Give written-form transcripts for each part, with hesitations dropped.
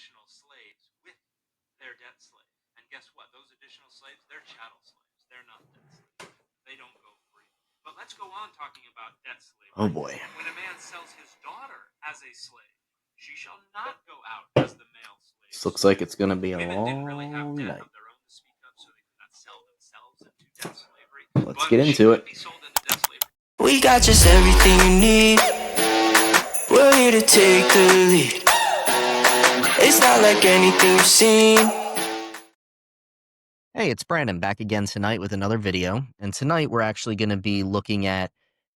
additional slaves with their debt slave. And guess what? Those additional slaves, they're chattel slaves. They're not debt slaves. They don't go free. But let's go on talking about debt slavery. Oh boy. When a man sells his daughter as a slave, she shall not go out as the male slave. This looks like it's going to be a Women didn't really have long debt night. of their own to speak of, so they could not sell themselves into debt slavery. Let's get into it. Be sold into debt slavery. We got just everything you need. We're here to take the lead. It's not like anything you've seen. Hey, it's Brandon back again tonight with another video. And tonight we're actually going to be looking at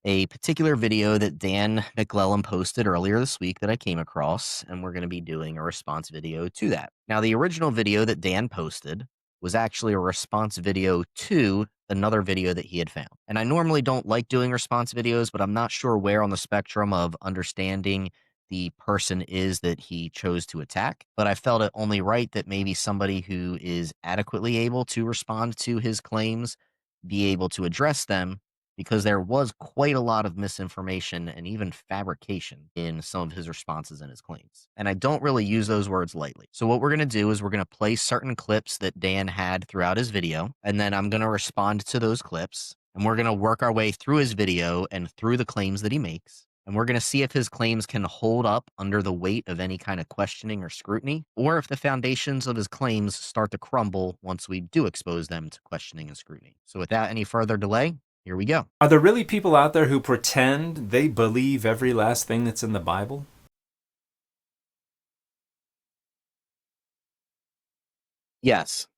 a particular video that Dan McClellan posted earlier this week that I came across, and we're going to be doing a response video to that. Now, the original video that Dan posted was actually a response video to another video that he had found. And I normally don't like doing response videos, but I'm not sure where on the spectrum of understanding the person is that he chose to attack. But I felt it only right that maybe somebody who is adequately able to respond to his claims be able to address them, because there was quite a lot of misinformation and even fabrication in some of his responses and his claims. And I don't really use those words lightly. So what we're going to do is we're going to play certain clips that Dan had throughout his video, and then I'm going to respond to those clips, and we're going to work our way through his video and through the claims that he makes. And we're going to see if his claims can hold up under the weight of any kind of questioning or scrutiny, or if the foundations of his claims start to crumble once we do expose them to questioning and scrutiny. So without any further delay, here we go. Are there really people out there who pretend they believe every last thing that's in the Bible? Yes.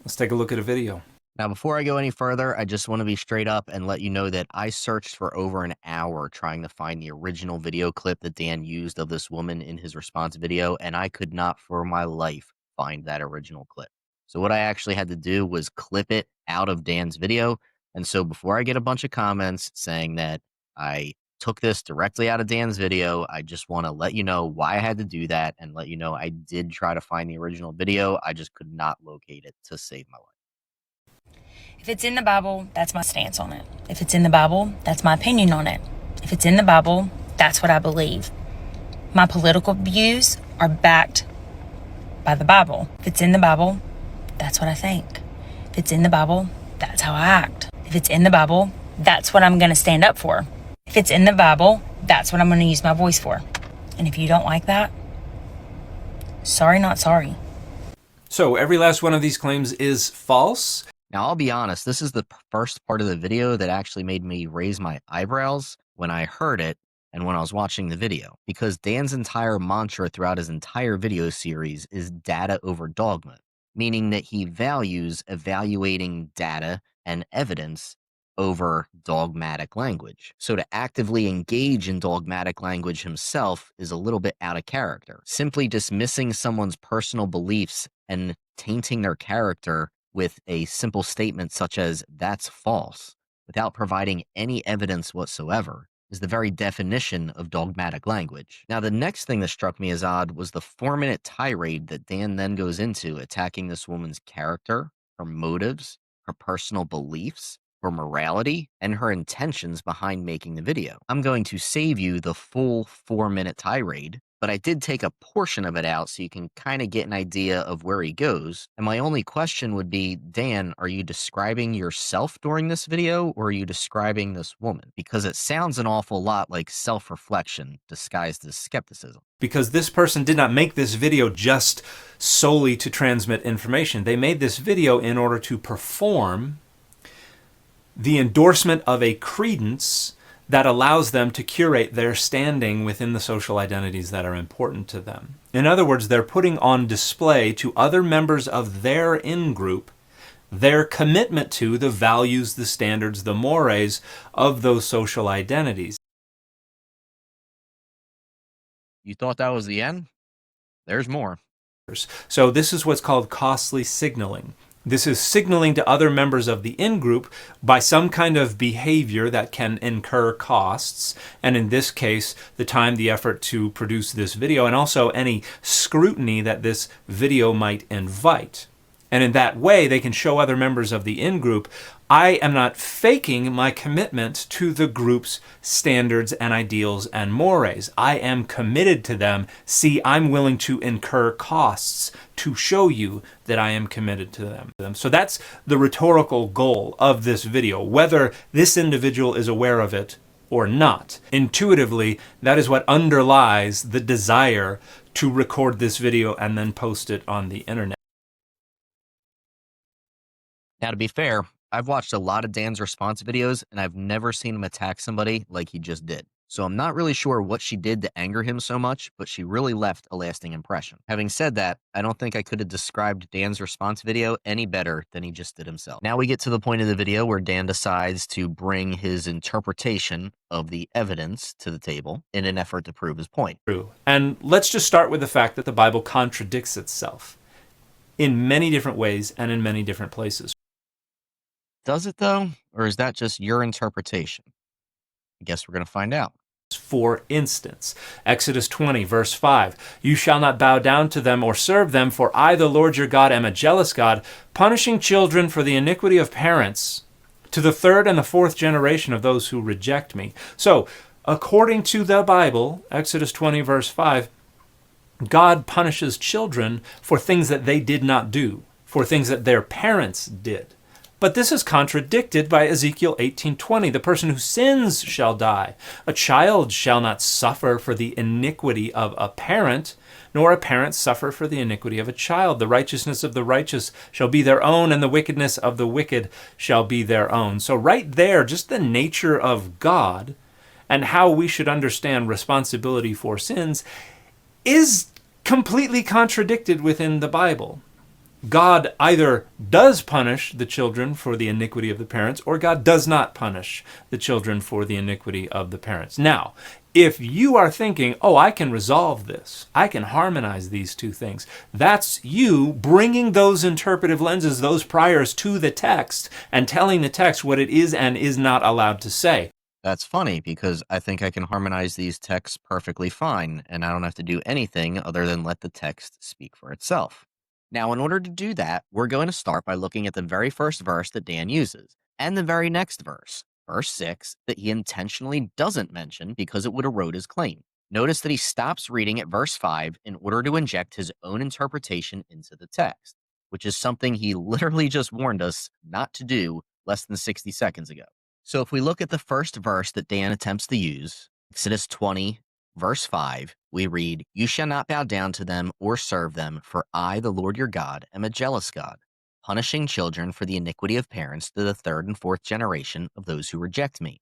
Let's take a look at a video. Now, before I go any further, I just want to be straight up and let you know that I searched for over an hour trying to find the original video clip that Dan used of this woman in his response video, and I could not for my life find that original clip. So what I actually had to do was clip it out of Dan's video. And so before I get a bunch of comments saying that I took this directly out of Dan's video, I just want to let you know why I had to do that and let you know I did try to find the original video. I just could not locate it to save my life. If it's in the Bible, that's my stance on it. If it's in the Bible, that's my opinion on it. If it's in the Bible, that's what I believe. My political views are backed by the Bible. If it's in the Bible, that's what I think. If it's in the Bible, that's how I act. If it's in the Bible, that's what I'm going to stand up for. If it's in the Bible, that's what I'm going to use my voice for. And if you don't like that, sorry, not sorry. So every last one of these claims is false. Now, I'll be honest, this is the first part of the video that actually made me raise my eyebrows when I heard it and when I was watching the video, because Dan's entire mantra throughout his entire video series is data over dogma, meaning that he values evaluating data and evidence over dogmatic language. So to actively engage in dogmatic language himself is a little bit out of character. Simply dismissing someone's personal beliefs and tainting their character with a simple statement such as, "that's false," without providing any evidence whatsoever, is the very definition of dogmatic language. Now, the next thing that struck me as odd was the 4-minute tirade that Dan then goes into, attacking this woman's character, her motives, her personal beliefs, her morality, and her intentions behind making the video. I'm going to save you the full 4-minute tirade, but I did take a portion of it out so you can kind of get an idea of where he goes. And my only question would be, Dan, are you describing yourself during this video, or are you describing this woman? Because it sounds an awful lot like self-reflection disguised as skepticism. Because this person did not make this video just solely to transmit information. They made this video in order to perform the endorsement of a credence that allows them to curate their standing within the social identities that are important to them. In other words, they're putting on display to other members of their in-group their commitment to the values, the standards, the mores of those social identities. You thought that was the end? There's more. So this is what's called costly signaling. This is signaling to other members of the in-group by some kind of behavior that can incur costs, and in this case, the time, the effort to produce this video, and also any scrutiny that this video might invite. And in that way, they can show other members of the in-group, I am not faking my commitment to the group's standards and ideals and mores. I am committed to them. See, I'm willing to incur costs to show you that I am committed to them. So that's the rhetorical goal of this video, whether this individual is aware of it or not. Intuitively, that is what underlies the desire to record this video and then post it on the internet. Now, to be fair, I've watched a lot of Dan's response videos, and I've never seen him attack somebody like he just did. So I'm not really sure what she did to anger him so much, but she really left a lasting impression. Having said that, I don't think I could have described Dan's response video any better than he just did himself. Now we get to the point of the video where Dan decides to bring his interpretation of the evidence to the table in an effort to prove his point. True. And let's just start with the fact that the Bible contradicts itself in many different ways and in many different places. Does it though? Or is that just your interpretation? I guess we're going to find out. For instance, Exodus 20, verse 5, you shall not bow down to them or serve them, for I, the Lord your God, am a jealous God, punishing children for the iniquity of parents to the third and the fourth generation of those who reject me. So, according to the Bible, Exodus 20, verse 5, God punishes children for things that they did not do, for things that their parents did. But this is contradicted by Ezekiel 18:20. The person who sins shall die. A child shall not suffer for the iniquity of a parent, nor a parent suffer for the iniquity of a child. The righteousness of the righteous shall be their own, and the wickedness of the wicked shall be their own. So right there, just the nature of God and how we should understand responsibility for sins is completely contradicted within the Bible. God either does punish the children for the iniquity of the parents, or God does not punish the children for the iniquity of the parents. Now, if you are thinking, oh, I can resolve this, I can harmonize these two things, that's you bringing those interpretive lenses, those priors to the text and telling the text what it is and is not allowed to say. That's funny because I think I can harmonize these texts perfectly fine, and I don't have to do anything other than let the text speak for itself. Now, in order to do that, we're going to start by looking at the very first verse that Dan uses, and the very next verse, verse 6, that he intentionally doesn't mention because it would erode his claim. Notice that he stops reading at verse 5 in order to inject his own interpretation into the text, which is something he literally just warned us not to do less than 60 seconds ago. So if we look at the first verse that Dan attempts to use, Exodus 20, verse 5, we read, you shall not bow down to them or serve them, for I, the Lord your God, am a jealous God, punishing children for the iniquity of parents to the third and fourth generation of those who reject me.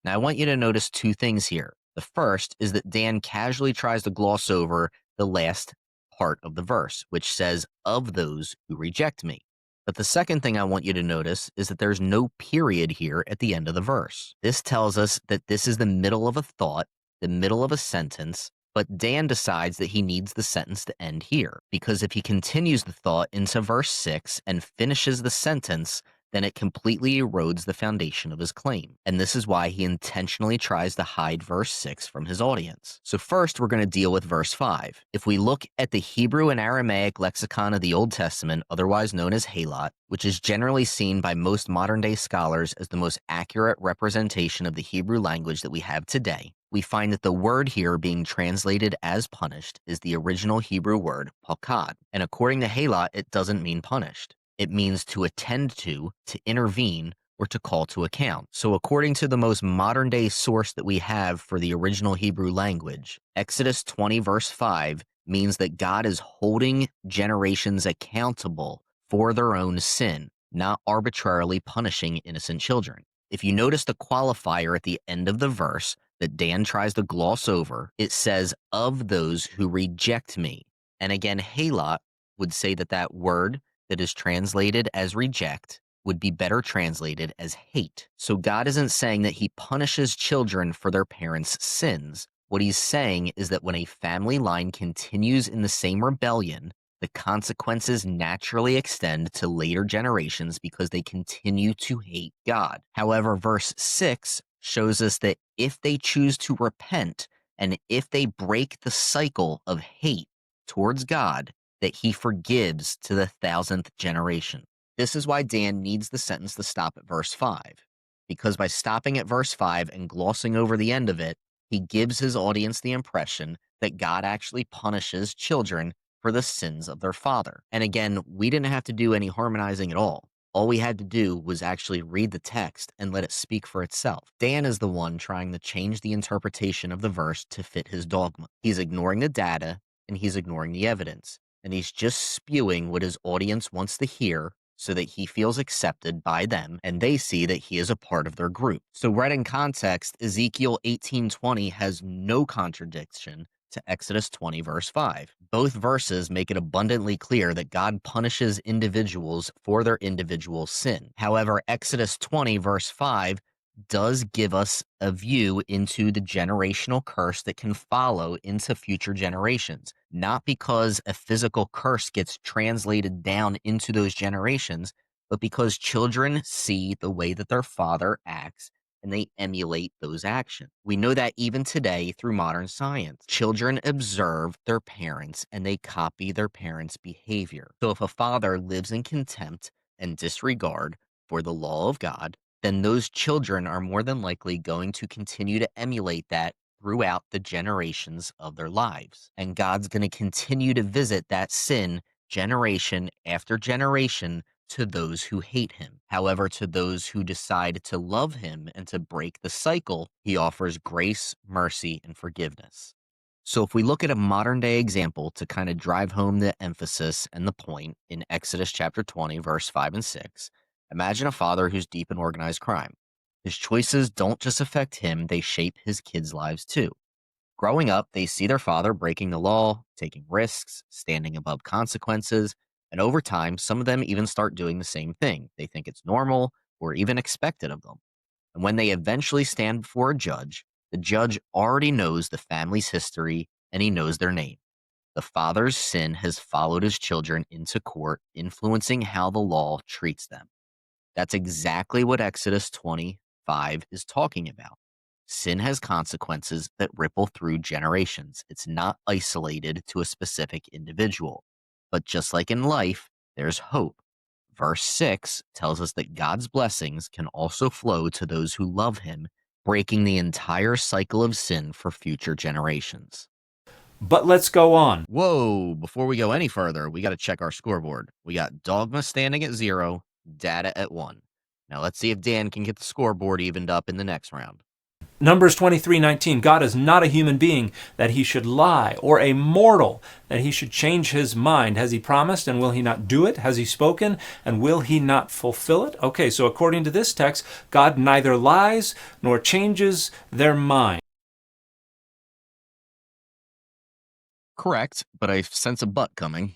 Now, I want you to notice two things here. The first is that Dan casually tries to gloss over the last part of the verse, which says, of those who reject me. But the second thing I want you to notice is that there's no period here at the end of the verse. This tells us that this is the middle of a thought, the middle of a sentence, but Dan decides that he needs the sentence to end here, because if he continues the thought into verse 6 and finishes the sentence, then it completely erodes the foundation of his claim. And this is why he intentionally tries to hide verse 6 from his audience. So first, we're going to deal with verse 5. If we look at the Hebrew and Aramaic lexicon of the Old Testament, otherwise known as Halot, which is generally seen by most modern-day scholars as the most accurate representation of the Hebrew language that we have today, we find that the word here being translated as punished is the original Hebrew word pakad. And according to Halot, it doesn't mean punished. It means to attend to intervene, or to call to account. So according to the most modern day source that we have for the original Hebrew language, Exodus 20 verse 5 means that God is holding generations accountable for their own sin, not arbitrarily punishing innocent children. If you notice the qualifier at the end of the verse that Dan tries to gloss over, it says, of those who reject me. And again, Halot would say that that word that is translated as reject would be better translated as hate. So God isn't saying that he punishes children for their parents' sins. What he's saying is that when a family line continues in the same rebellion, the consequences naturally extend to later generations because they continue to hate God. However, verse 6 shows us that if they choose to repent and if they break the cycle of hate towards God, that he forgives to the 1,000th generation. This is why Dan needs the sentence to stop at verse 5, because by stopping at verse 5 and glossing over the end of it, he gives his audience the impression that God actually punishes children for the sins of their father. And again, we didn't have to do any harmonizing at all. All we had to do was actually read the text and let it speak for itself. Dan is the one trying to change the interpretation of the verse to fit his dogma. He's ignoring the data and he's ignoring the evidence, and he's just spewing what his audience wants to hear so that he feels accepted by them and they see that he is a part of their group. So read in context, Ezekiel 18:20 has no contradiction to Exodus 20 verse 5. Both verses make it abundantly clear that God punishes individuals for their individual sin. However, Exodus 20 verse 5 does give us a view into the generational curse that can follow into future generations. Not because a physical curse gets translated down into those generations, but because children see the way that their father acts and they emulate those actions. We know that even today through modern science. Children observe their parents and they copy their parents' behavior. So if a father lives in contempt and disregard for the law of God, then those children are more than likely going to continue to emulate that throughout the generations of their lives. And God's going to continue to visit that sin generation after generation to those who hate him. However, to those who decide to love him and to break the cycle, he offers grace, mercy, and forgiveness. So if we look at a modern day example to kind of drive home the emphasis and the point in Exodus chapter 20, verse 5 and 6, imagine a father who's deep in organized crime. His choices don't just affect him, they shape his kids' lives too. Growing up, they see their father breaking the law, taking risks, standing above consequences, and over time, some of them even start doing the same thing. They think it's normal or even expected of them. And when they eventually stand before a judge, the judge already knows the family's history and he knows their name. The father's sin has followed his children into court, influencing how the law treats them. That's exactly what Exodus 25 is talking about. Sin has consequences that ripple through generations. It's not isolated to a specific individual. But just like in life, there's hope. Verse 6 tells us that God's blessings can also flow to those who love him, breaking the entire cycle of sin for future generations. But let's go on. Whoa, before we go any further, we got to check our scoreboard. We got dogma standing at 0, data at 1. Now let's see if Dan can get the scoreboard evened up in the next round. Numbers 23:19, God is not a human being that he should lie, or a mortal that he should change his mind. Has he promised, and will he not do it? Has he spoken, and will he not fulfill it? Okay, so according to this text, God neither lies nor changes their mind. Correct, but I sense a but coming.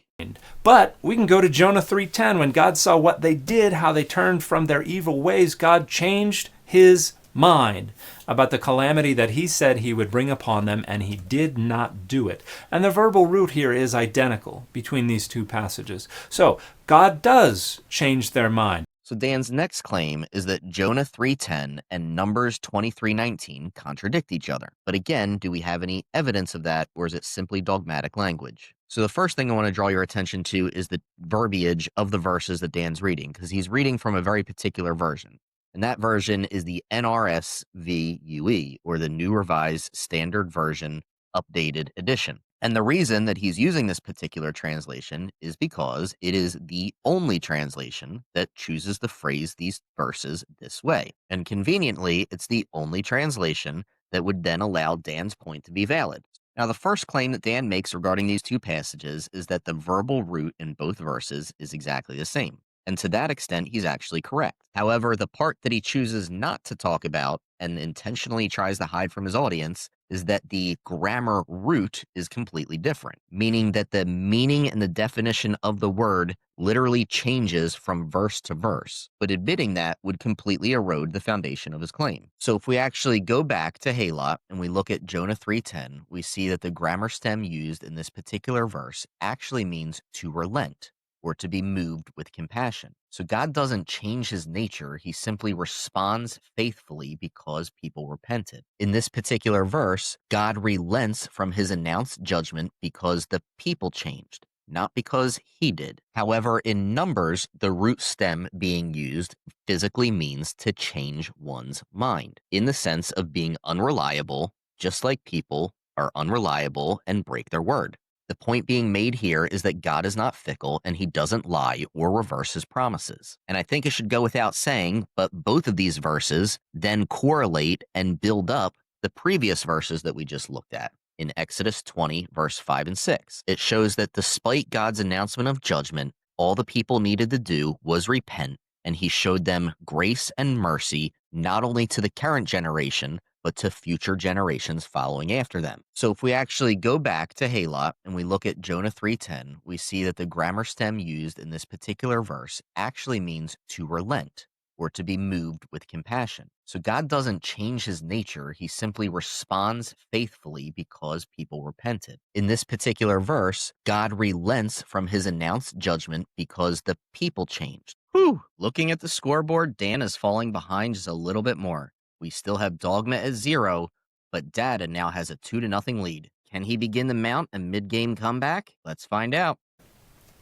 But we can go to Jonah 3:10. When God saw what they did, how they turned from their evil ways, God changed his mind about the calamity that he said he would bring upon them, and he did not do it. And the verbal root here is identical between these two passages. So God does change their mind. So Dan's next claim is that Jonah 3:10 and Numbers 23:19 contradict each other. But again, do we have any evidence of that, or is it simply dogmatic language? So the first thing I want to draw your attention to is the verbiage of the verses that Dan's reading, because he's reading from a very particular version. And that version is the NRSVUE, or the New Revised Standard Version Updated Edition. And the reason that he's using this particular translation is because it is the only translation that chooses to phrase these verses this way. And conveniently, it's the only translation that would then allow Dan's point to be valid. Now, the first claim that Dan makes regarding these two passages is that the verbal root in both verses is exactly the same. And to that extent, he's actually correct. However, the part that he chooses not to talk about and intentionally tries to hide from his audience is that the grammar root is completely different, meaning that the meaning and the definition of the word literally changes from verse to verse. But admitting that would completely erode the foundation of his claim. So if we actually go back to Halot and we look at Jonah 3:10, we see that the grammar stem used in this particular verse actually means to relent, or to be moved with compassion. So God doesn't change his nature, he simply responds faithfully because people repented. In this particular verse, God relents from his announced judgment because the people changed, not because he did. However, in Numbers, the root stem being used physically means to change one's mind, in the sense of being unreliable, just like people are unreliable and break their word. The point being made here is that God is not fickle and he doesn't lie or reverse his promises. And I think it should go without saying, but both of these verses then correlate and build up the previous verses that we just looked at. In Exodus 20, verse 5 and 6, it shows that despite God's announcement of judgment, all the people needed to do was repent, and he showed them grace and mercy, not only to the current generation, but to future generations following after them. So if we actually go back to Halot and we look at Jonah 3:10, we see that the grammar stem used in this particular verse actually means to relent or to be moved with compassion. So God doesn't change his nature, he simply responds faithfully because people repented. In this particular verse, God relents from his announced judgment because the people changed. Whew! Looking at the scoreboard, Dan is falling behind just a little bit more. We still have Dogma at 0, but Data now has a 2-0 lead. Can he begin to mount a mid-game comeback? Let's find out.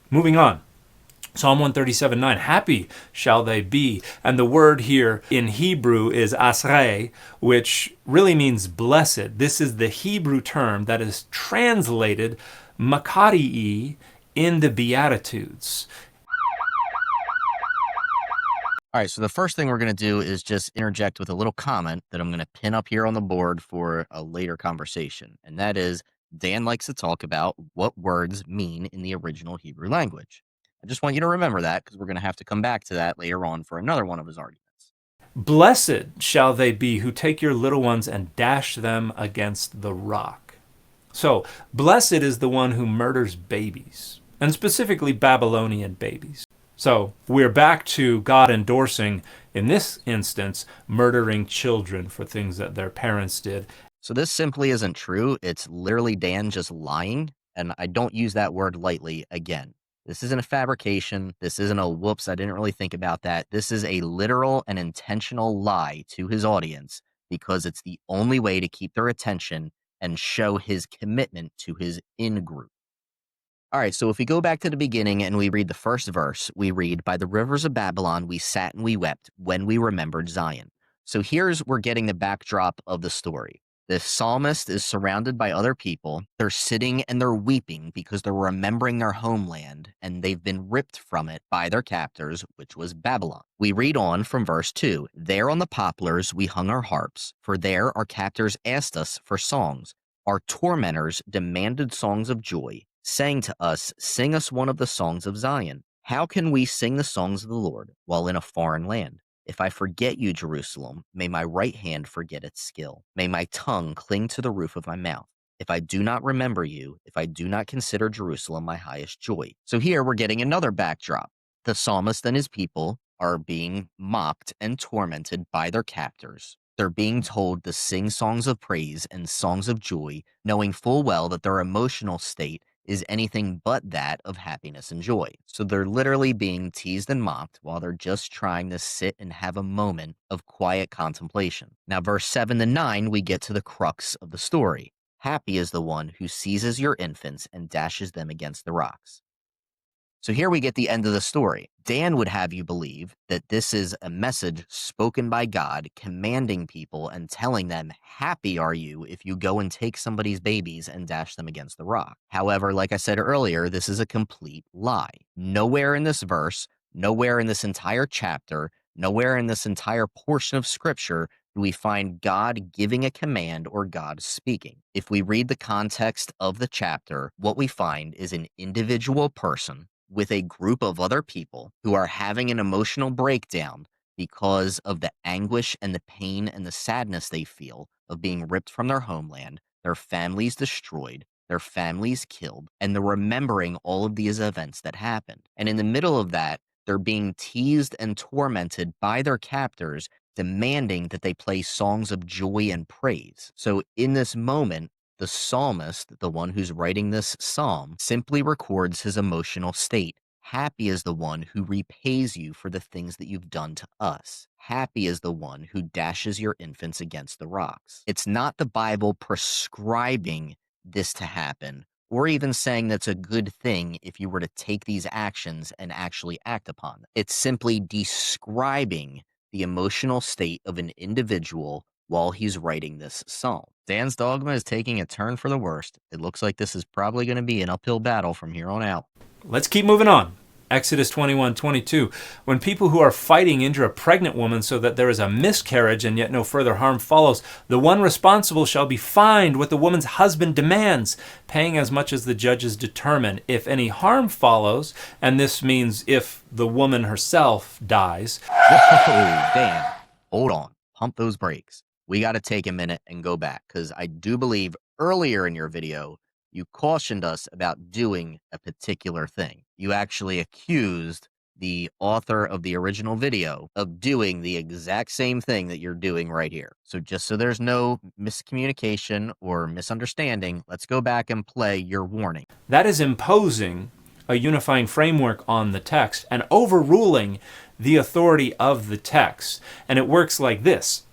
Moving on. Psalm 137:9, happy shall they be. And the word here in Hebrew is asrei, which really means blessed. This is the Hebrew term that is translated makarii in the Beatitudes. All right, so the first thing we're going to do is just interject with a little comment that I'm going to pin up here on the board for a later conversation. And that is, Dan likes to talk about what words mean in the original Hebrew language. I just want you to remember that because we're going to have to come back to that later on for another one of his arguments. Blessed shall they be who take your little ones and dash them against the rock. So, blessed is the one who murders babies, and specifically Babylonian babies. So, we're back to God endorsing, in this instance, murdering children for things that their parents did. So this simply isn't true. It's literally Dan just lying, and I don't use that word lightly again. This isn't a fabrication. This isn't a whoops, I didn't really think about that. This is a literal and intentional lie to his audience because it's the only way to keep their attention and show his commitment to his in-group. All right, so if we go back to the beginning and we read the first verse, we read, by the rivers of Babylon we sat and we wept when we remembered Zion. So we're getting the backdrop of the story. The psalmist is surrounded by other people. They're sitting and they're weeping because they're remembering their homeland and they've been ripped from it by their captors, which was Babylon. We read on from verse 2. There on the poplars we hung our harps, for there our captors asked us for songs. Our tormentors demanded songs of joy, saying to us, sing us one of the songs of Zion. How can we sing the songs of the Lord while in a foreign land? If I forget you, Jerusalem, may my right hand forget its skill. May my tongue cling to the roof of my mouth. If I do not remember you, if I do not consider Jerusalem my highest joy. So here we're getting another backdrop. The psalmist and his people are being mocked and tormented by their captors. They're being told to sing songs of praise and songs of joy, knowing full well that their emotional state is anything but that of happiness and joy. So they're literally being teased and mocked while they're just trying to sit and have a moment of quiet contemplation. Now, verse 7 to 9, we get to the crux of the story. Happy is the one who seizes your infants and dashes them against the rocks. So here we get the end of the story. Dan would have you believe that this is a message spoken by God commanding people and telling them, happy are you if you go and take somebody's babies and dash them against the rock. However, like I said earlier, this is a complete lie. Nowhere in this verse, nowhere in this entire chapter, nowhere in this entire portion of scripture do we find God giving a command or God speaking. If we read the context of the chapter, what we find is an individual person with a group of other people who are having an emotional breakdown because of the anguish and the pain and the sadness they feel of being ripped from their homeland, their families destroyed, their families killed, and they're remembering all of these events that happened. And in the middle of that, they're being teased and tormented by their captors, demanding that they play songs of joy and praise. So in this moment, the psalmist, the one who's writing this psalm, simply records his emotional state. Happy is the one who repays you for the things that you've done to us. Happy is the one who dashes your infants against the rocks. It's not the Bible prescribing this to happen or even saying that's a good thing if you were to take these actions and actually act upon them. It's simply describing the emotional state of an individual while he's writing this psalm. Dan's dogma is taking a turn for the worst. It looks like this is probably going to be an uphill battle from here on out. Let's keep moving on. Exodus 21:22. When people who are fighting injure a pregnant woman so that there is a miscarriage and yet no further harm follows, the one responsible shall be fined what the woman's husband demands, paying as much as the judges determine. If any harm follows, and this means if the woman herself dies. Whoa, Dan, hold on. Pump those brakes. We got to take a minute and go back, because I do believe earlier in your video, you cautioned us about doing a particular thing. You actually accused the author of the original video of doing the exact same thing that you're doing right here. So just so there's no miscommunication or misunderstanding, let's go back and play your warning. That is imposing a unifying framework on the text and overruling the authority of the text. And it works like this.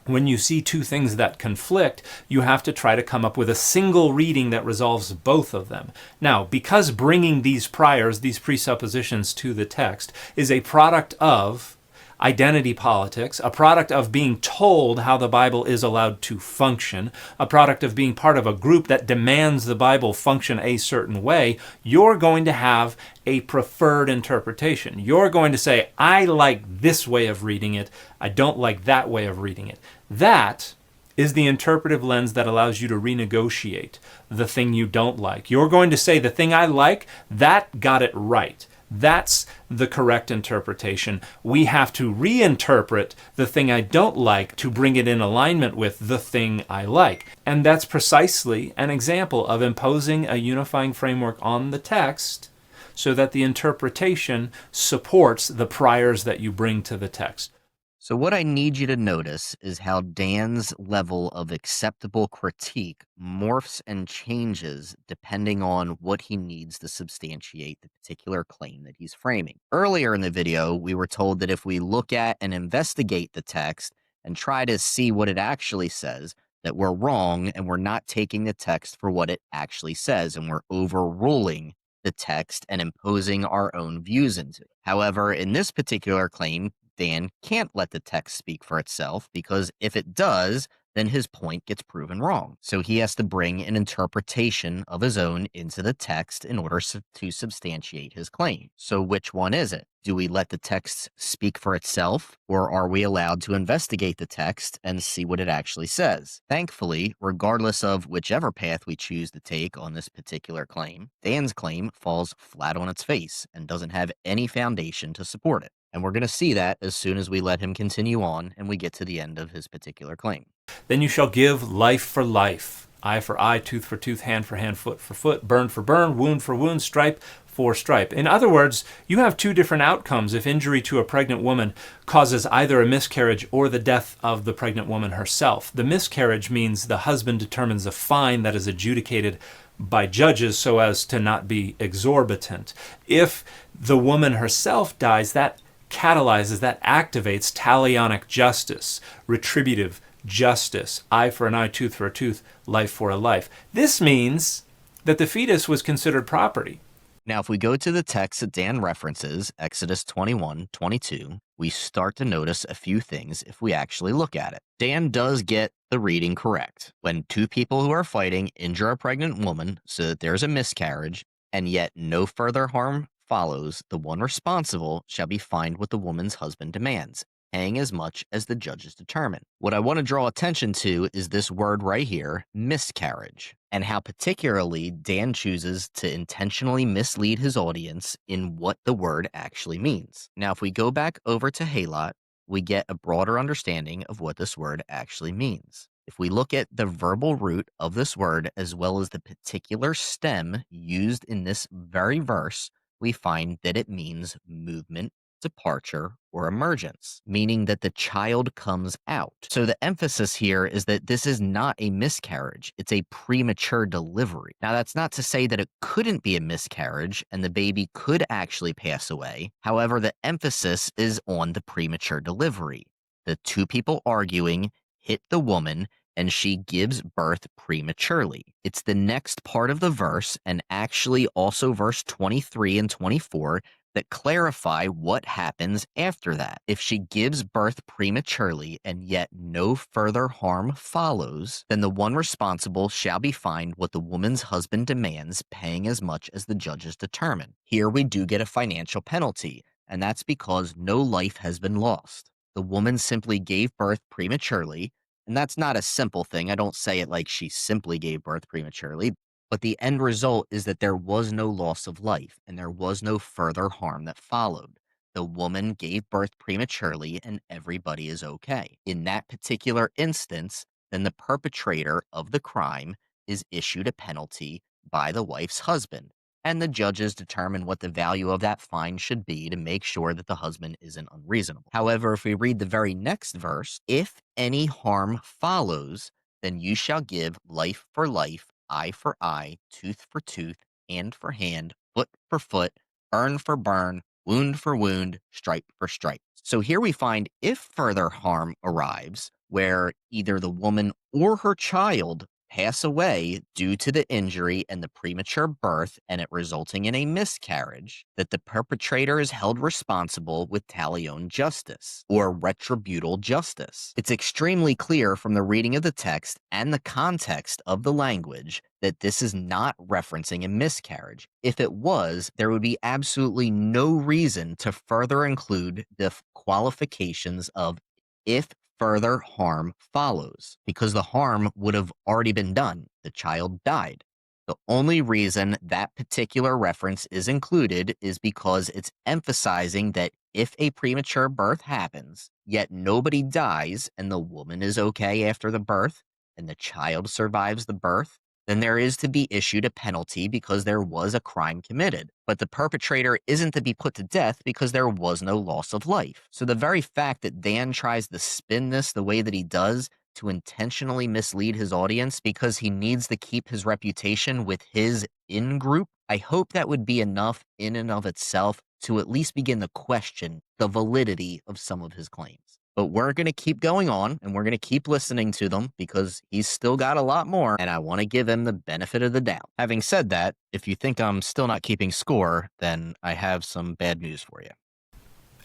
When you see two things that conflict, you have to try to come up with a single reading that resolves both of them. Now, because bringing these priors, these presuppositions to the text is a product of identity politics, a product of being told how the Bible is allowed to function, a product of being part of a group that demands the Bible function a certain way, you're going to have a preferred interpretation. You're going to say, I like this way of reading it, I don't like that way of reading it. That is the interpretive lens that allows you to renegotiate the thing you don't like. You're going to say, the thing I like, that got it right. That's the correct interpretation. We have to reinterpret the thing I don't like to bring it in alignment with the thing I like. And that's precisely an example of imposing a unifying framework on the text so that the interpretation supports the priors that you bring to the text. So what I need you to notice is how Dan's level of acceptable critique morphs and changes depending on what he needs to substantiate the particular claim that he's framing. Earlier in the video, we were told that if we look at and investigate the text and try to see what it actually says, that we're wrong and we're not taking the text for what it actually says, and we're overruling the text and imposing our own views into it. However, in this particular claim, Dan can't let the text speak for itself, because if it does, then his point gets proven wrong. So he has to bring an interpretation of his own into the text in order to substantiate his claim. So which one is it? Do we let the text speak for itself, or are we allowed to investigate the text and see what it actually says? Thankfully, regardless of whichever path we choose to take on this particular claim, Dan's claim falls flat on its face and doesn't have any foundation to support it. And we're going to see that as soon as we let him continue on and we get to the end of his particular claim. Then you shall give life for life, eye for eye, tooth for tooth, hand for hand, foot for foot, burn for burn, wound for wound, stripe for stripe. In other words, you have two different outcomes if injury to a pregnant woman causes either a miscarriage or the death of the pregnant woman herself. The miscarriage means the husband determines a fine that is adjudicated by judges so as to not be exorbitant. If the woman herself dies, that catalyzes, that activates talionic justice, retributive justice, eye for an eye, tooth for a tooth, life for a life. This means that the fetus was considered property. Now, if we go to the text that Dan references, Exodus 21:22, we start to notice a few things if we actually look at it. Dan does get the reading correct. When two people who are fighting injure a pregnant woman so that there's a miscarriage, and yet no further harm follows, the one responsible shall be fined what the woman's husband demands, paying as much as the judges determine. What I want to draw attention to is this word right here, miscarriage, and how particularly Dan chooses to intentionally mislead his audience in what the word actually means. Now, if we go back over to Halot, we get a broader understanding of what this word actually means. If we look at the verbal root of this word as well as the particular stem used in this very verse, we find that it means movement, departure, or emergence, meaning that the child comes out. So the emphasis here is that this is not a miscarriage, it's a premature delivery. Now, that's not to say that it couldn't be a miscarriage and the baby could actually pass away. However, the emphasis is on the premature delivery. The two people arguing hit the woman, and she gives birth prematurely. It's the next part of the verse, and actually also verse 23 and 24, that clarify what happens after that. If she gives birth prematurely and yet no further harm follows, then the one responsible shall be fined what the woman's husband demands, paying as much as the judges determine. Here we do get a financial penalty, and that's because no life has been lost. The woman simply gave birth prematurely, and that's not a simple thing. I don't say it like she simply gave birth prematurely. But the end result is that there was no loss of life, and there was no further harm that followed. The woman gave birth prematurely, and everybody is okay. In that particular instance, then the perpetrator of the crime is issued a penalty by the wife's husband, and the judges determine what the value of that fine should be to make sure that the husband isn't unreasonable. However, if we read the very next verse, if any harm follows, then you shall give life for life, eye for eye, tooth for tooth, hand for hand, foot for foot, burn for burn, wound for wound, stripe for stripe. So here we find if further harm arrives, where either the woman or her child pass away due to the injury and the premature birth and it resulting in a miscarriage, that the perpetrator is held responsible with talion justice or retributal justice. It's extremely clear from the reading of the text and the context of the language that this is not referencing a miscarriage. If it was, there would be absolutely no reason to further include the qualifications of if further harm follows, because the harm would have already been done. The child died. The only reason that particular reference is included is because it's emphasizing that if a premature birth happens, yet nobody dies and the woman is okay after the birth and the child survives the birth, then there is to be issued a penalty because there was a crime committed. But the perpetrator isn't to be put to death because there was no loss of life. So the very fact that Dan tries to spin this the way that he does to intentionally mislead his audience because he needs to keep his reputation with his in-group, I hope that would be enough in and of itself to at least begin to question the validity of some of his claims. But we're going to keep going on, and we're going to keep listening to them because he's still got a lot more, and I want to give him the benefit of the doubt. Having said that, if you think I'm still not keeping score, then I have some bad news for you.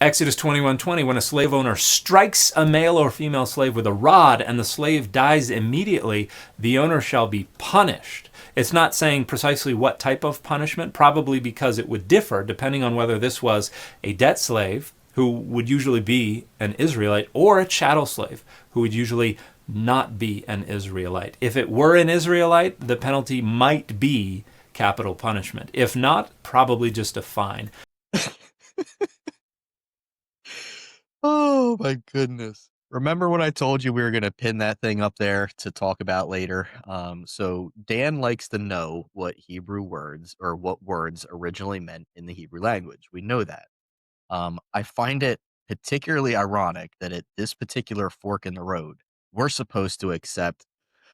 Exodus 21:20, when a slave owner strikes a male or female slave with a rod and the slave dies immediately, the owner shall be punished. It's not saying precisely what type of punishment, probably because it would differ depending on whether this was a debt slave, who would usually be an Israelite, or a chattel slave, who would usually not be an Israelite. If it were an Israelite, the penalty might be capital punishment. If not, probably just a fine. Oh my goodness. Remember when I told you we were going to pin that thing up there to talk about later? So Dan likes to know what Hebrew words or what words originally meant in the Hebrew language. We know that. I find it particularly ironic that at this particular fork in the road, we're supposed to accept,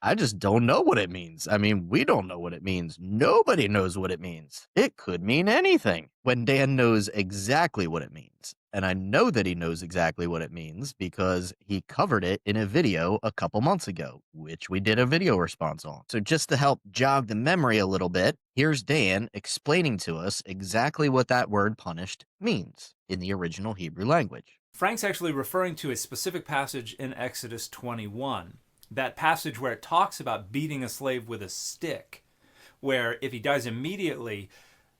I just don't know what it means. I mean, we don't know what it means. Nobody knows what it means. It could mean anything when Dan knows exactly what it means. And I know that he knows exactly what it means because he covered it in a video a couple months ago, which we did a video response on. So just to help jog the memory a little bit, here's Dan explaining to us exactly what that word punished means in the original Hebrew language. Frank's actually referring to a specific passage in Exodus 21. That passage where it talks about beating a slave with a stick, where if he dies immediately,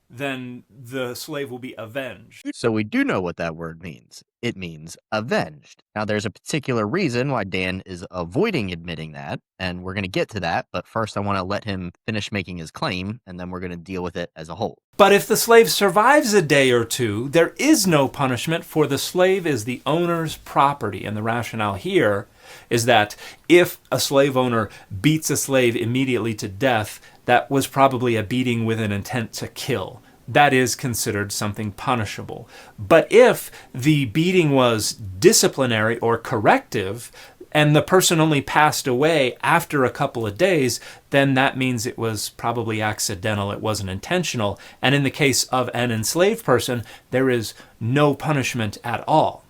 then the slave will be avenged. So we do know what that word means. It means avenged. Now, there's a particular reason why Dan is avoiding admitting that, and we're going to get to that. But first, I want to let him finish making his claim, and then we're going to deal with it as a whole. But if the slave survives a day or two, there is no punishment, for the slave is the owner's property. And the rationale here is that if a slave owner beats a slave immediately to death, that was probably a beating with an intent to kill. That is considered something punishable. But if the beating was disciplinary or corrective, and the person only passed away after a couple of days, then that means it was probably accidental, it wasn't intentional. And in the case of an enslaved person, there is no punishment at all.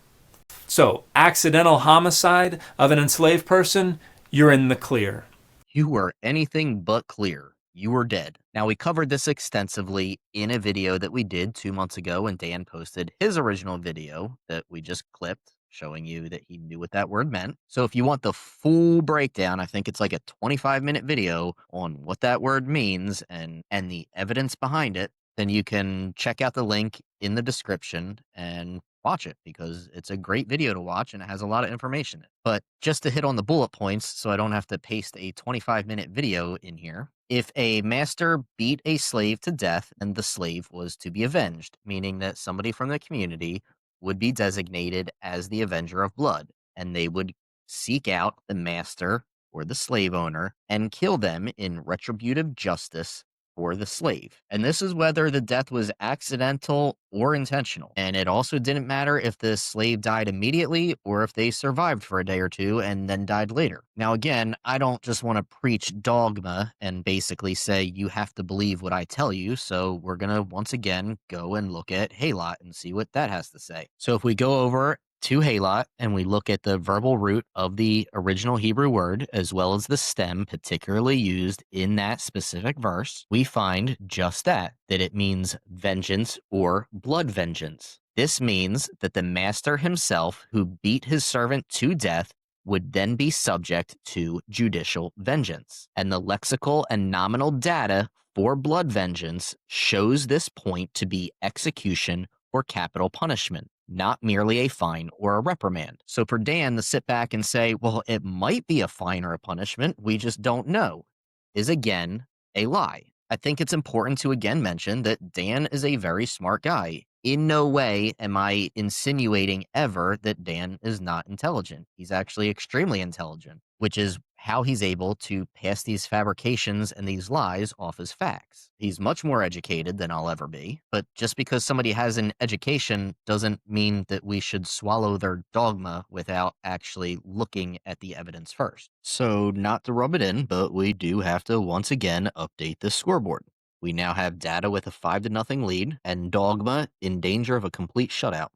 So, accidental homicide of an enslaved person, you're in the clear. You were anything but clear. You were dead. Now, we covered this extensively in a video that we did 2 months ago when Dan posted his original video that we just clipped, showing you that he knew what that word meant. So if you want the full breakdown, I think it's like a 25-minute video on what that word means and the evidence behind it, then you can check out the link in the description and watch it, because it's a great video to watch and it has a lot of information in it. But just to hit on the bullet points so I don't have to paste a 25-minute video in here. If a master beat a slave to death, then the slave was to be avenged, meaning that somebody from the community would be designated as the avenger of blood, and they would seek out the master or the slave owner and kill them in retributive justice for the slave. And this is whether the death was accidental or intentional. And it also didn't matter if the slave died immediately or if they survived for a day or two and then died later. Now, again, I don't just want to preach dogma and basically say you have to believe what I tell you. So we're going to once again go and look at Halot and see what that has to say. So if we go over to Halot and we look at the verbal root of the original Hebrew word, as well as the stem particularly used in that specific verse, we find just that it means vengeance or blood vengeance. This means that the master himself who beat his servant to death would then be subject to judicial vengeance. And the lexical and nominal data for blood vengeance shows this point to be execution or capital punishment, not merely a fine or a reprimand. So for Dan to sit back and say, well, it might be a fine or a punishment, we just don't know, is again a lie. I think it's important to again mention that Dan is a very smart guy. In no way am I insinuating ever that Dan is not intelligent. He's actually extremely intelligent, which is how he's able to pass these fabrications and these lies off as facts. He's much more educated than I'll ever be, but just because somebody has an education doesn't mean that we should swallow their dogma without actually looking at the evidence first. So not to rub it in, but we do have to once again update the scoreboard. We now have data with a 5-0 lead and dogma in danger of a complete shutout.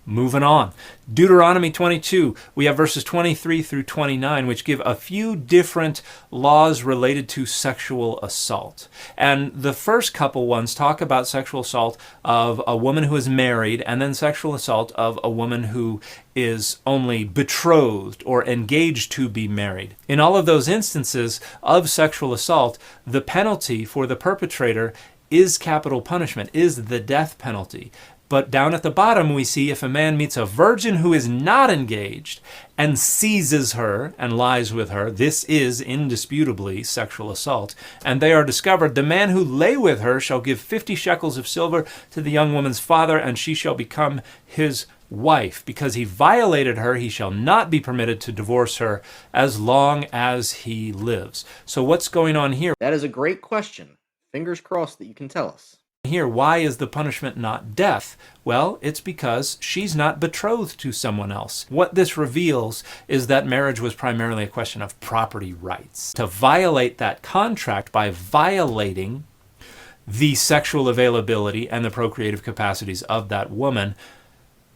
Moving on. Deuteronomy 22, we have verses 23 through 29, which give a few different laws related to sexual assault. And the first couple ones talk about sexual assault of a woman who is married, and then sexual assault of a woman who is only betrothed or engaged to be married. In all of those instances of sexual assault, the penalty for the perpetrator is capital punishment, is the death penalty. But down at the bottom, we see if a man meets a virgin who is not engaged and seizes her and lies with her, this is indisputably sexual assault, and they are discovered, the man who lay with her shall give 50 shekels of silver to the young woman's father, and she shall become his wife. Because he violated her, he shall not be permitted to divorce her as long as he lives. So what's going on here? That is a great question. Fingers crossed that you can tell us. Here, why is the punishment not death? Well, it's because she's not betrothed to someone else. What this reveals is that marriage was primarily a question of property rights. To violate that contract by violating the sexual availability and the procreative capacities of that woman,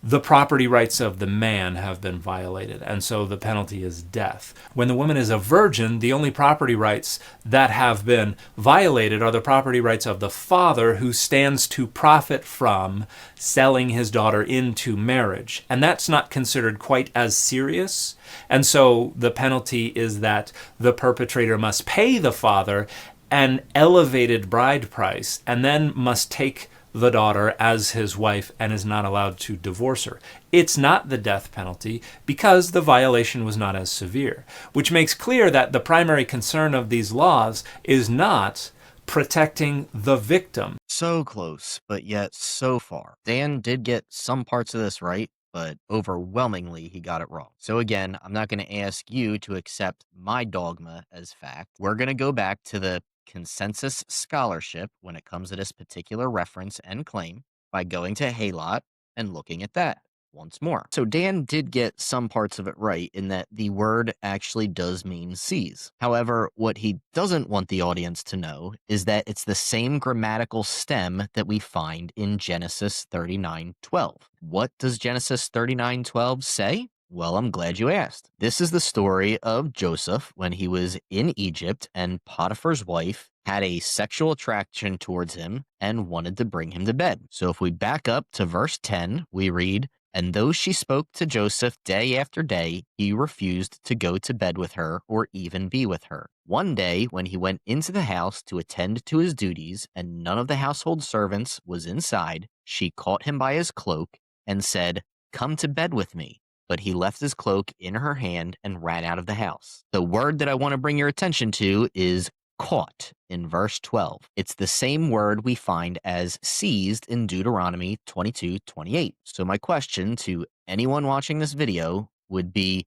the property rights of the man have been violated, and so the penalty is death. When the woman is a virgin, the only property rights that have been violated are the property rights of the father, who stands to profit from selling his daughter into marriage. And that's not considered quite as serious. And so the penalty is that the perpetrator must pay the father an elevated bride price and then must take the daughter as his wife and is not allowed to divorce her. It's not the death penalty because the violation was not as severe, which makes clear that the primary concern of these laws is not protecting the victim. So close, but yet so far. Dan did get some parts of this right, but overwhelmingly he got it wrong. So again, I'm not going to ask you to accept my dogma as fact. We're going to go back to the consensus scholarship when it comes to this particular reference and claim by going to Halot and looking at that once more. So Dan did get some parts of it right in that the word actually does mean seize. However, what he doesn't want the audience to know is that it's the same grammatical stem that we find in Genesis 39:12. What does Genesis 39:12 say? Well, I'm glad you asked. This is the story of Joseph when he was in Egypt and Potiphar's wife had a sexual attraction towards him and wanted to bring him to bed. So if we back up to verse 10, we read, "And though she spoke to Joseph day after day, he refused to go to bed with her or even be with her. One day, when he went into the house to attend to his duties and none of the household servants was inside, she caught him by his cloak and said, 'Come to bed with me.' But he left his cloak in her hand and ran out of the house." The word that I want to bring your attention to is caught in verse 12. It's the same word we find as seized in Deuteronomy 22:28. So my question to anyone watching this video would be,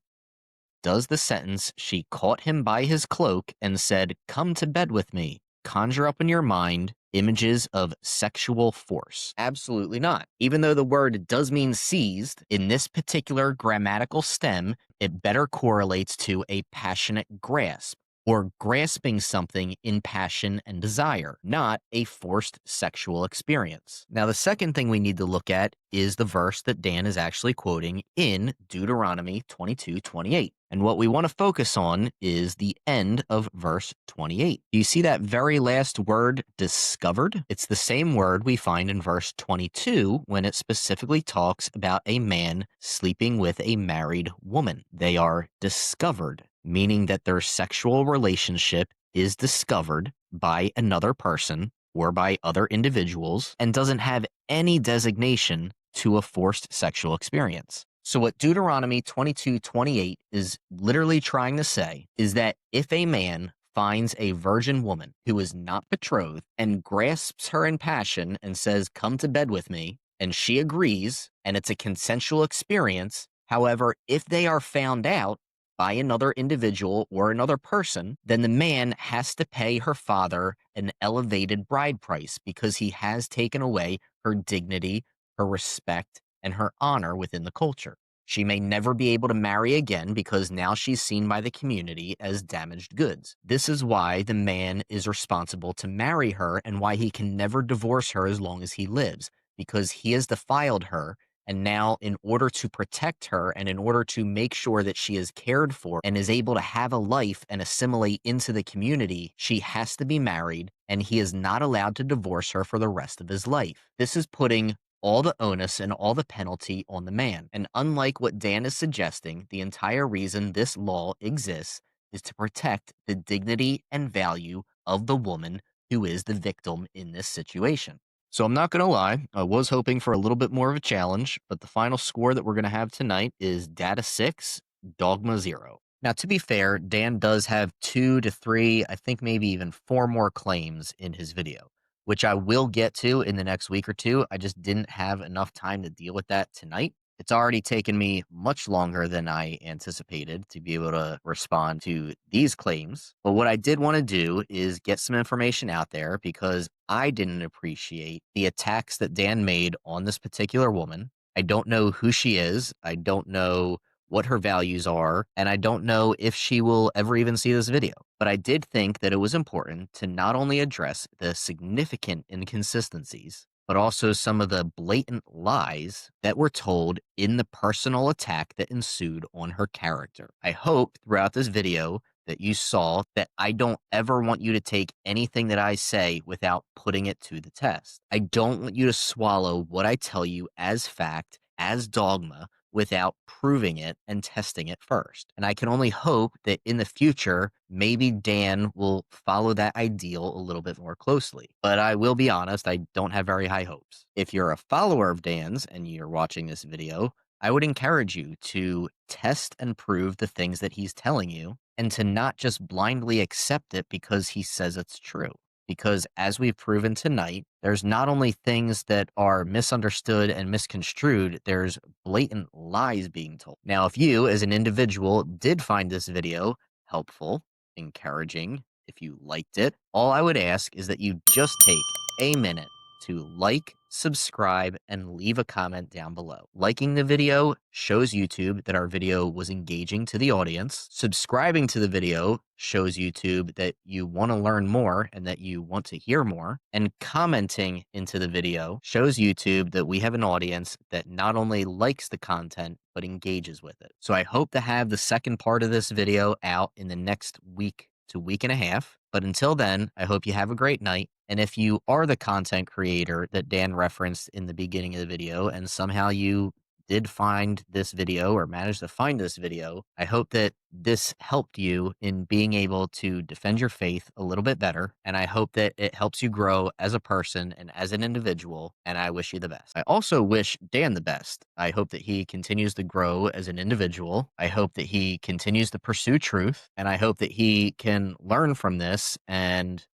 does the sentence, "She caught him by his cloak and said, 'Come to bed with me,' conjure up in your mind images of sexual force? Absolutely not. Even though the word does mean seized, in this particular grammatical stem, it better correlates to a passionate grasp, or grasping something in passion and desire, not a forced sexual experience. Now, the second thing we need to look at is the verse that Dan is actually quoting in Deuteronomy 22:28. And what we want to focus on is the end of verse 28. Do you see that very last word, discovered? It's the same word we find in verse 22 when it specifically talks about a man sleeping with a married woman. They are discovered, meaning that their sexual relationship is discovered by another person or by other individuals and doesn't have any designation to a forced sexual experience. So what Deuteronomy 22:28 is literally trying to say is that if a man finds a virgin woman who is not betrothed and grasps her in passion and says, "Come to bed with me," and she agrees, and it's a consensual experience, however, if they are found out by another individual or another person, then the man has to pay her father an elevated bride price because he has taken away her dignity, her respect, and her honor within the culture. She may never be able to marry again because now she's seen by the community as damaged goods. This is why the man is responsible to marry her and why he can never divorce her as long as he lives, because he has defiled her. And now, in order to protect her and in order to make sure that she is cared for and is able to have a life and assimilate into the community, she has to be married, and he is not allowed to divorce her for the rest of his life. This is putting all the onus and all the penalty on the man. And unlike what Dan is suggesting, the entire reason this law exists is to protect the dignity and value of the woman who is the victim in this situation. So I'm not going to lie, I was hoping for a little bit more of a challenge, but the final score that we're going to have tonight is data 6, dogma 0. Now, to be fair, Dan does have 2 to 3, I think maybe even 4 more claims in his video, which I will get to in the next week or two. I just didn't have enough time to deal with that tonight. It's already taken me much longer than I anticipated to be able to respond to these claims. But what I did want to do is get some information out there because I didn't appreciate the attacks that Dan made on this particular woman. I don't know who she is. I don't know what her values are, and I don't know if she will ever even see this video. But I did think that it was important to not only address the significant inconsistencies, but also some of the blatant lies that were told in the personal attack that ensued on her character. I hope throughout this video that you saw that I don't ever want you to take anything that I say without putting it to the test. I don't want you to swallow what I tell you as fact, as dogma, without proving it and testing it first. And I can only hope that in the future, maybe Dan will follow that ideal a little bit more closely. But I will be honest, I don't have very high hopes. If you're a follower of Dan's and you're watching this video, I would encourage you to test and prove the things that he's telling you and to not just blindly accept it because he says it's true. Because as we've proven tonight, there's not only things that are misunderstood and misconstrued, there's blatant lies being told. Now, if you as an individual did find this video helpful, encouraging, if you liked it, all I would ask is that you just take a minute to like, subscribe, and leave a comment down below. Liking the video shows YouTube that our video was engaging to the audience. Subscribing to the video shows YouTube that you want to learn more and that you want to hear more. And commenting into the video shows YouTube that we have an audience that not only likes the content, but engages with it. So I hope to have the second part of this video out in the next week to week and a half. But until then, I hope you have a great night. And if you are the content creator that Dan referenced in the beginning of the video, and somehow you did find this video or managed to find this video, I hope that this helped you in being able to defend your faith a little bit better. And I hope that it helps you grow as a person and as an individual. And I wish you the best. I also wish Dan the best. I hope that he continues to grow as an individual. I hope that he continues to pursue truth. And I hope that he can learn from this and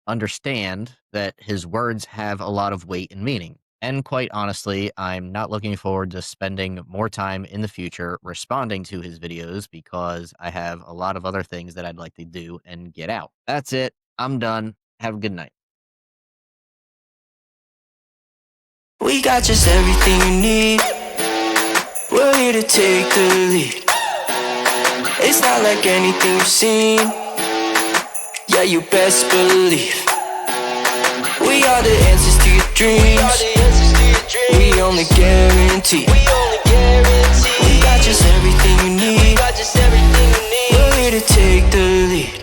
understand that his words have a lot of weight and meaning. And quite honestly, I'm not looking forward to spending more time in the future responding to his videos because I have a lot of other things that I'd like to do and get out. That's it. I'm done. Have a good night. We got just everything you need. We're here to take the lead. It's not like anything you've seen. Yeah, you best believe. We are the answers to your dreams. We only guarantee. We got just everything you need. We're here to take the lead.